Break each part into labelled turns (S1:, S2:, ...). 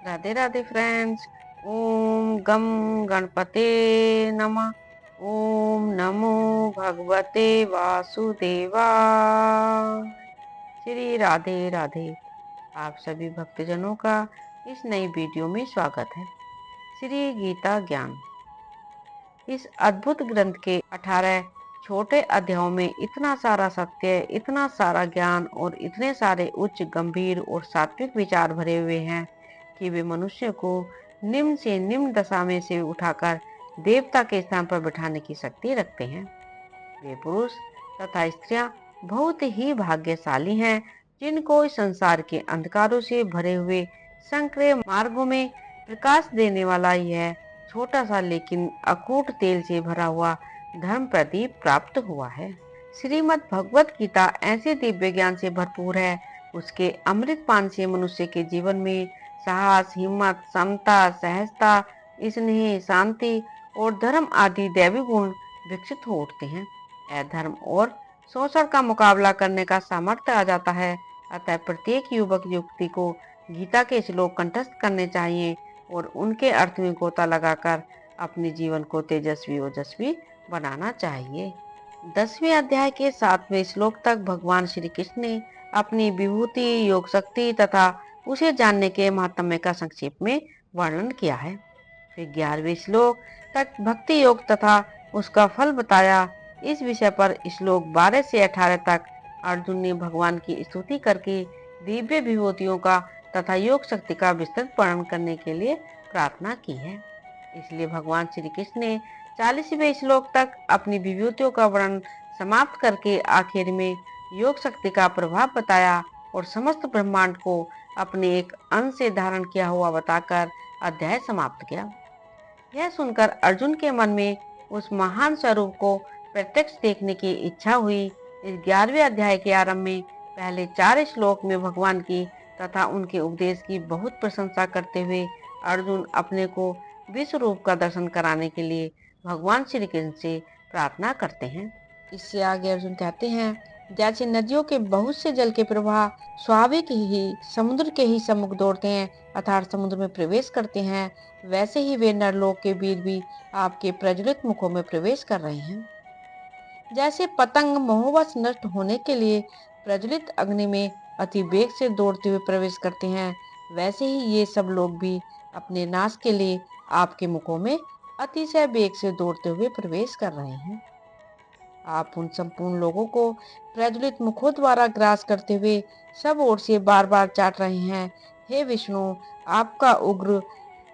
S1: Radhe Radhe friends. ओम गम गणपते नमः। ओम नमो भगवते वासुदेवाय। श्री राधे राधे। आप सभी भक्तजनों का इस नई वीडियो में स्वागत है। श्री गीता ज्ञान, इस अद्भुत ग्रंथ के 18 छोटे अध्यायों में इतना सारा सत्य, इतना सारा ज्ञान और इतने सारे उच्च, गंभीर और सात्विक विचार भरे हुए हैं कि वे मनुष्य को निम्न से निम्न दशा में से उठाकर देवता के स्थान पर बिठाने की शक्ति रखते हैं। वे पुरुष तथा स्त्रियां बहुत ही भाग्यशाली हैं जिनको इस संसार के अंधकारों से भरे हुए संकरे मार्गों में प्रकाश देने वाला यह छोटा सा लेकिन अकूट तेल से भरा हुआ धर्म प्रदीप प्राप्त हुआ है। श्रीमद् भगवत गीता ऐसे दिव्य ज्ञान से भरपूर है। उसके अमृत पान से मनुष्य के जीवन में साहस, हिम्मत, समता, सहजता, स्नेह, शांति और धर्म आदि दैवी गुण विकसित हो उठते हैं। अधर्म और शोषण का मुकाबला करने का सामर्थ्य आ जाता है। अतः प्रत्येक युवक युवती को गीता के श्लोक कंठस्थ करने चाहिए और उनके अर्थ में गोता लगाकर अपने जीवन को तेजस्वी ओजस्वी बनाना चाहिए। 10वें अध्याय के 7वें श्लोक तक भगवान श्री कृष्ण ने अपनी विभूति, योग शक्ति तथा उसे जानने के महात्म्य का संक्षेप में वर्णन किया है। फिर 11वें श्लोक तक भक्ति योग तथा उसका फल बताया। इस विषय पर श्लोक 12 से 18 तक अर्जुन ने भगवान की स्तुति करके दिव्य विभूतियों का तथा योग शक्ति का विस्तृत वर्णन करने के लिए प्रार्थना की है। इसलिए भगवान श्री कृष्ण ने 40वें श्लोक तक अपनी विभूतियों का वर्णन समाप्त करके आखिर में योग शक्ति का प्रभाव बताया और समस्त ब्रह्मांड को अपने एक अंश से धारण किया हुआ बताकर अध्याय समाप्त किया। यह सुनकर अर्जुन के मन में उस महान स्वरूप को प्रत्यक्ष देखने की इच्छा हुई। इस 11वें अध्याय के आरंभ में पहले 4 श्लोक में भगवान की तथा उनके उपदेश की बहुत प्रशंसा करते हुए अर्जुन अपने को विश्व रूप का दर्शन कराने के लिए भगवान श्री कृष्ण से प्रार्थना करते हैं। इससे आगे अर्जुन कहते हैं, जैसे नदियों के बहुत से जल के प्रवाह स्वाभाविक ही समुद्र के ही सम्मुख दौड़ते हैं अर्थात समुद्र में प्रवेश करते हैं, वैसे ही वे नरलोक के वीर भी आपके प्रज्वलित मुखों में प्रवेश कर रहे हैं। जैसे पतंग मोहवश नष्ट होने के लिए प्रज्वलित अग्नि में अति वेग से दौड़ते हुए प्रवेश करते हैं, वैसे ही ये सब लोग भी अपने नाश के लिए आपके मुखों में अतिशय वेग से दौड़ते हुए प्रवेश कर रहे हैं। आप उन संपूर्ण लोगों को प्रज्वलित मुखों द्वारा ग्रास करते हुए सब ओर से बार बार चाट रहे हैं। हे विष्णु, आपका उग्र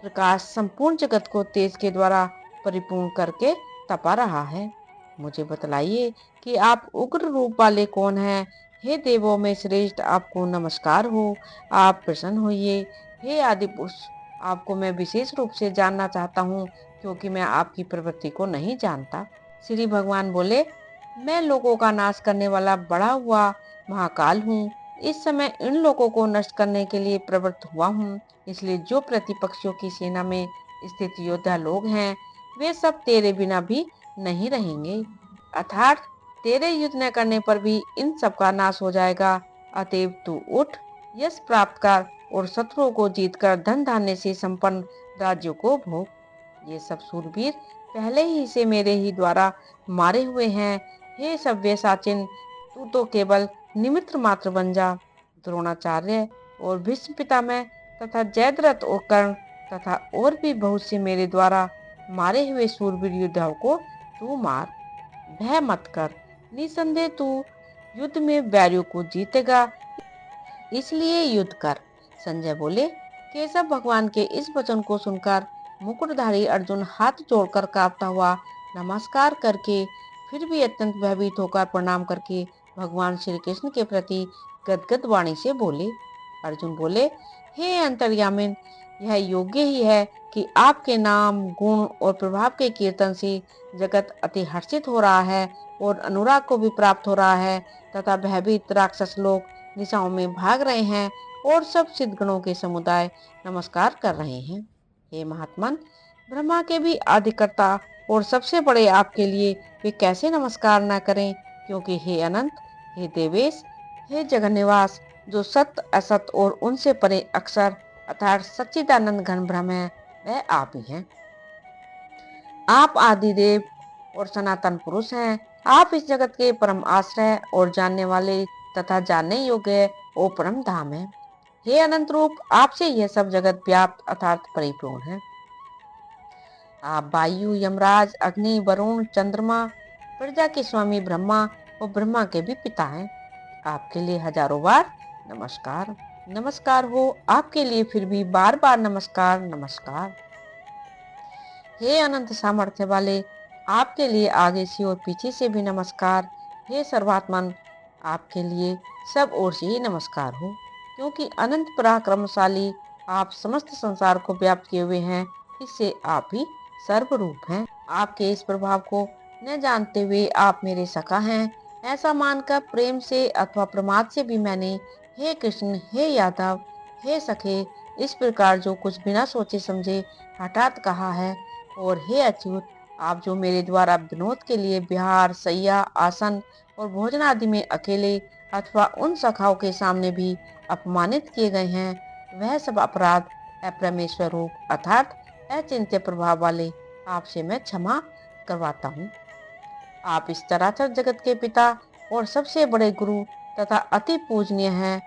S1: प्रकाश संपूर्ण जगत को तेज के द्वारा परिपूर्ण करके तपा रहा है। मुझे बतलाइए कि आप उग्र रूप वाले कौन हैं? हे देवों में श्रेष्ठ, आपको नमस्कार हो। आप प्रसन्न होइए। हे आदि पुरुष, आपको मैं विशेष रूप से जानना चाहता हूँ क्योंकि मैं आपकी प्रवृत्ति को नहीं जानता। श्री भगवान बोले, मैं लोगों का नाश करने वाला बड़ा हुआ महाकाल हूँ। इस समय इन लोगों को नष्ट करने के लिए प्रवृत्त हुआ हूँ। इसलिए जो प्रतिपक्षियों की सेना में स्थित योद्धा लोग हैं, वे सब तेरे बिना भी नहीं रहेंगे। अर्थात तेरे युद्ध न करने पर भी इन सब का नाश हो जाएगा। अतएव तू उठ, यश प्राप्त कर और शत्रुओं को जीतकर धन धान्य से संपन्न राज्यों को भोग। ये सब सूरवीर पहले ही से मेरे ही द्वारा मारे हुए हैं। हे सव्यसाचिन, तू तो केवल निमित्त मात्र बन जा। द्रोणाचार्य और भीष्म पितामह तथा जयद्रथ और कर्ण तथा और भी बहुत से मेरे द्वारा मारे हुए सूरवीर योद्धाओं को तू मार। भय मत कर, निसंदेह तू युद्ध में वैरियों को जीतेगा, इसलिए युद्ध कर। संजय बोले, केशव भगवान के इस वचन को सुनकर मुकुटधारी अर्जुन हाथ जोड़कर कांपता हुआ नमस्कार करके फिर भी अत्यंत भयभीत होकर प्रणाम करके भगवान श्री कृष्ण के प्रति गदगद वाणी से बोले। अर्जुन बोले, हे अंतर्यामिन, यह योग्य ही है कि आपके नाम, गुण और प्रभाव के कीर्तन से जगत अति हर्षित हो रहा है और अनुराग को भी प्राप्त हो रहा है तथा भयभीत राक्षस लोग दिशाओं में भाग रहे हैं और सब सिद्धगणों के समुदाय नमस्कार कर रहे हैं। हे महात्मन, ब्रह्मा के भी आदिकर्ता और सबसे बड़े आपके लिए वे कैसे नमस्कार न करें, क्योंकि हे अनंत, हे देवेश, हे जगन्निवास, जो सत्य असत और उनसे परे अक्षर अर्थात सच्चिदानंद घन ब्रह्म है, वह आप ही हैं। आप आदिदेव और सनातन पुरुष हैं। आप इस जगत के परम आश्रय और जानने वाले तथा जानने योग्य वो परम धाम है। हे अनंत रूप, आपसे यह सब जगत व्याप्त अर्थात परिपूर्ण है। आप वायु, यमराज, अग्नि, वरुण, चंद्रमा, प्रजा के स्वामी ब्रह्मा और ब्रह्मा के भी पिता हैं। आपके लिए हजारों बार नमस्कार। नमस्कार हो आपके लिए फिर भी बार बार नमस्कार नमस्कार। हे अनंत सामर्थ्य वाले, आपके लिए आगे से और पीछे से भी नमस्कार। हे सर्वात्मन, आपके लिए सब ओर से ही नमस्कार हो, क्योंकि अनंत पराक्रमशाली आप समस्त संसार को व्याप्त किए हुए हैं। इससे आप ही सर्वरूप हैं। आपके इस प्रभाव को न जानते हुए आप मेरे सखा हैं, ऐसा मानकर प्रेम से अथवा प्रमाद से भी मैंने हे कृष्ण, हे यादव, हे सखे, इस प्रकार जो कुछ बिना सोचे समझे हठात कहा है। और हे अच्युत, आप जो मेरे द्वारा विनोद के लिए विहार, शैया, आसन और भोजन आदि में अकेले अथवा उन सखाओं के सामने भी अपमानित किए गए हैं, वह सब अपराध अप्रमेश्वर रूप अर्थात अचिंत्य प्रभाव वाले आपसे मैं क्षमा करवाता हूँ। आप इस चराचर जगत के पिता और सबसे बड़े गुरु तथा अति पूजनीय हैं।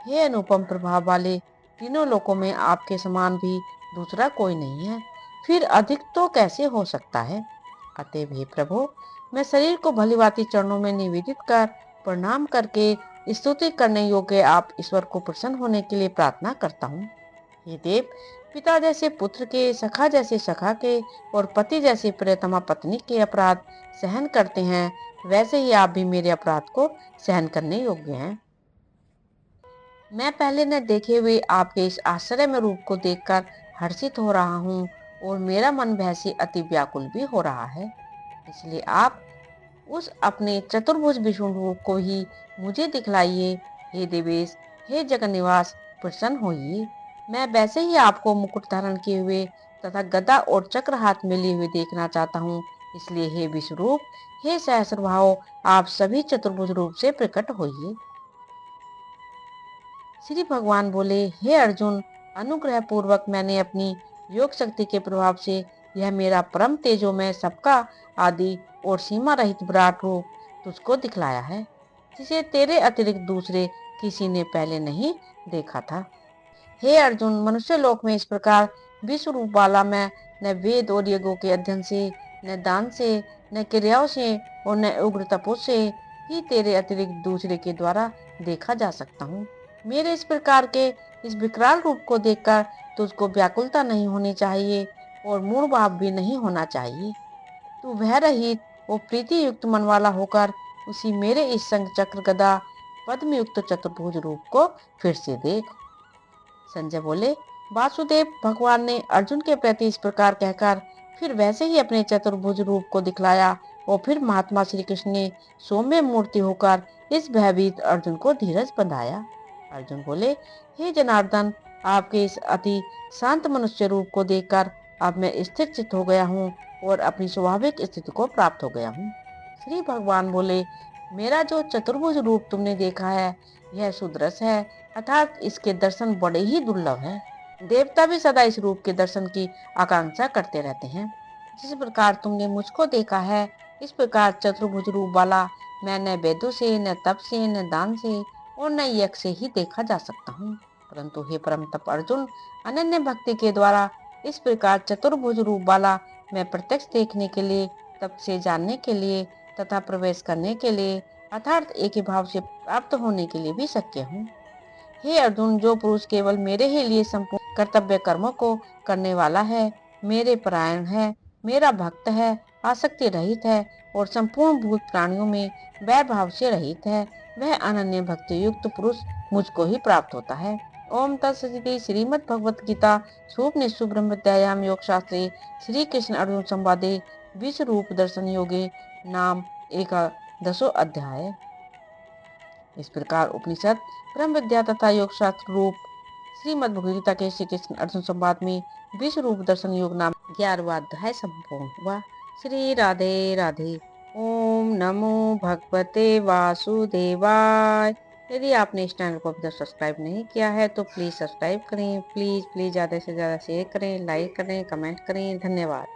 S1: हे अनुपम प्रभाव वाले, तीनों लोकों में आपके समान भी दूसरा कोई नहीं है, फिर अधिक तो कैसे हो सकता है। अतएव हे प्रभु, मैं शरीर को भलीभांति चरणों में निवेदित कर प्रणाम करके स्तुति करने योग्य आप ईश्वर को प्रसन्न होने के लिए प्रार्थना करता हूँ। हे देव, पिता जैसे पुत्र के, सखा जैसे सखा के और पति जैसे प्रियतमा पत्नी के अपराध सहन करते हैं, वैसे ही आप भी मेरे अपराध को सहन करने योग्य हैं। मैं पहले न देखे हुए आपके इस आश्चर्यमय रूप को देखकर हर्षित हो रहा हूँ और मेरा मन भय से अति व्याकुल भी हो रहा है। इसलिए आप उस अपने चतुर्भुज विष्णु रूप को ही मुझे दिखलाइए। हे देवेश, हे जगन्निवास, प्रसन्न होइए। मैं वैसे ही आपको मुकुट धारण किए हुए तथा गदा और चक्र हाथ में लिए हुए देखना चाहता हूँ। इसलिए हे विश्वरूप, हे सहस्रभाव, आप सभी चतुर्भुज रूप से प्रकट होइए। श्री भगवान बोले, हे अर्जुन, अनुग्रह पूर्वक मैंने अपनी योग शक्ति के प्रभाव से यह मेरा परम तेजोमय सबका आदि और सीमा रहित विराट रूप तुझको दिखलाया है, जिसे तेरे अतिरिक्त दूसरे किसी ने पहले नहीं देखा था। हे अर्जुन, मनुष्य लोक में इस प्रकार विश्व रूप वाला मैं न वेद और यज्ञों के अध्ययन से, न दान से, न क्रियाओं से और न उग्र तपों से ही तेरे अतिरिक्त दूसरे के द्वारा देखा जा सकता हूँ। मेरे इस प्रकार के इस विकराल रूप को देखकर तुझको व्याकुलता नहीं होनी चाहिए और मूढ़ भाव भी नहीं होना चाहिए। तू भय रहित और प्रीति युक्त मन वाला होकर उसी मेरे इस संग चक्र गदा पद्म युक्त चतुर्भुज रूप को फिर से देख। संजय बोले, वासुदेव, भगवान ने अर्जुन के प्रति इस प्रकार कहकर फिर वैसे ही अपने चतुर्भुज रूप को दिखलाया और फिर महात्मा श्री कृष्ण ने सौम्य मूर्ति होकर इस भयभीत अर्जुन को धीरज बंधाया। अर्जुन बोले, हे जनार्दन, आपके इस अति शांत मनुष्य रूप को देखकर अब मैं स्थिर चित्त हो गया हूँ और अपनी स्वाभाविक स्थिति को प्राप्त हो गया हूँ। श्री भगवान बोले, मेरा जो चतुर्भुज रूप तुमने देखा है, यह सुदृढ़ है अर्थात इसके दर्शन बड़े ही दुर्लभ हैं। देवता भी सदा इस रूप के दर्शन की आकांक्षा करते रहते हैं। जिस प्रकार तुमने मुझको देखा है, इस प्रकार चतुर्भुज रूप वाला मैं न वेदों से, न तप से, न दान से और न यज्ञ से ही देखा जा सकता हूँ। परंतु हे परम तप अर्जुन, अनन्य भक्ति के द्वारा इस प्रकार चतुर्भुज रूप वाला मैं प्रत्यक्ष देखने के लिए, तप से जानने के लिए तथा प्रवेश करने के लिए अर्थात एक ही भाव से प्राप्त होने के लिए भी शक्य हूँ। हे अर्जुन, जो पुरुष केवल मेरे ही लिए संपूर्ण कर्तव्य कर्मों को करने वाला है, मेरे परायण है, मेरा भक्त है, आसक्ति रहित है और संपूर्ण भूत प्राणियों में वैर भाव से रहित है, वह अनन्य भक्ति युक्त पुरुष मुझको ही प्राप्त होता है। ओम तत्सदिति। श्रीमद् भगवत गीता सूपनिषु ब्रह्म विद्यायाम योग शास्त्रे श्री कृष्ण अर्जुन संवादे विश्व रूप दर्शन योगे नाम 11 अध्याय। इस प्रकार उपनिषद, ब्रह्म विद्या तथा योग शास्त्र रूप श्रीमद् भगवद गीता के श्री कृष्ण अर्जुन संवाद में विश्व रूप दर्शन योग नाम 11वां अध्याय संपूर्ण हुआ। श्री राधे राधे। ओम नमो भगवते वासुदेवाय। यदि आपने इस चैनल को अभी तक सब्सक्राइब नहीं किया है तो प्लीज़ सब्सक्राइब करें। प्लीज़ प्लीज़ ज़्यादा से ज़्यादा शेयर करें, लाइक करें, कमेंट करें। धन्यवाद।